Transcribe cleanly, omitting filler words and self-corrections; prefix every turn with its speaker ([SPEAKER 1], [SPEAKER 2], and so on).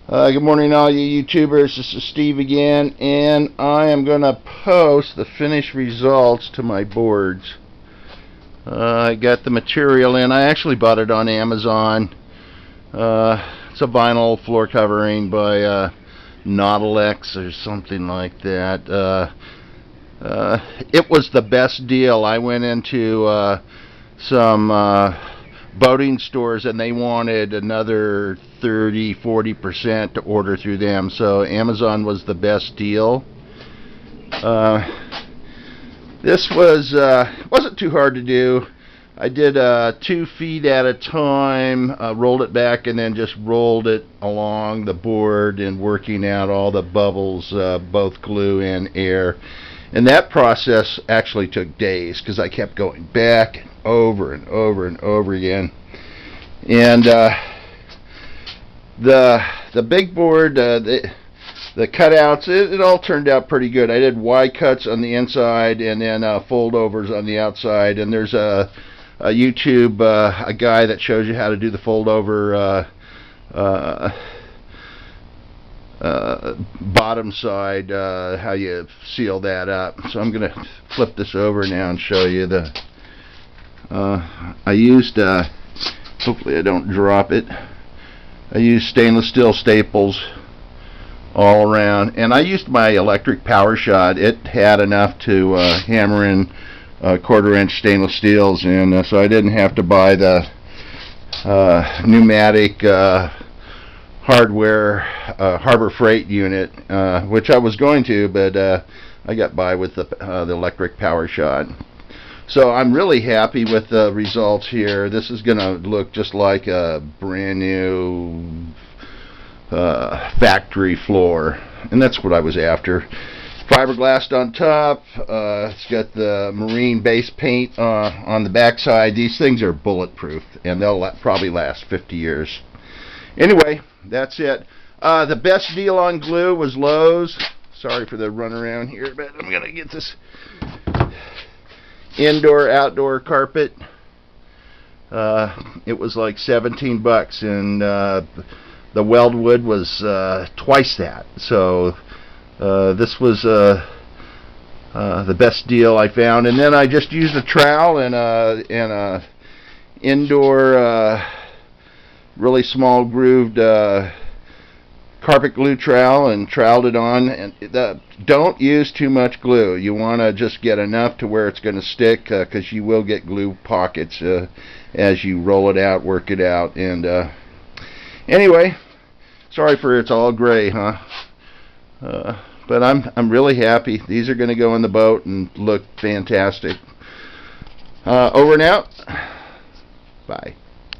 [SPEAKER 1] Good morning, all you YouTubers. This is Steve again, and I am going to post the finished results to my boards. I got the material in. I actually bought it on Amazon. It's a vinyl floor covering by Nautolex or something like that. It was the best deal. I went into some boating stores and they wanted another 30-40% to order through them, so Amazon was the best deal. This wasn't too hard to do. I did 2 feet at a time, rolled it back, and then just rolled it along the board and working out all the bubbles, both glue and air. And that process actually took days because I kept going back and over and over and over again. And the big board, the cutouts, it all turned out pretty good. I did Y cuts on the inside and then foldovers on the outside. And there's a YouTube a guy that shows you how to do the foldover bottom side, how you seal that up. So I'm going to flip this over now and show you the I used hopefully I don't drop it. I used stainless steel staples all around, and I used my electric power shot. It had enough to hammer in 1/4 inch stainless steels, and so I didn't have to buy the pneumatic hardware Harbor Freight unit, which I was going to, but I got by with the electric power shot. So I'm really happy with the results here. This is going to look just like a brand new factory floor, and that's what I was after. Fiberglass on top. It's got the marine base paint on the backside. These things are bulletproof, and they'll probably last 50 years. Anyway, that's it. The best deal on glue was Lowe's. Sorry for the run around here, but I'm going to get this indoor-outdoor carpet. It was like $17, and the weldwood was twice that. So this was the best deal I found. And then I just used a trowel and a indoor really small grooved carpet glue trowel and troweled it on. And don't use too much glue. You want to just get enough to where it's going to stick, because you will get glue pockets as you roll it out, work it out. And anyway, sorry for it's all gray, huh? But I'm really happy. These are going to go in the boat and look fantastic. Over and out. Bye.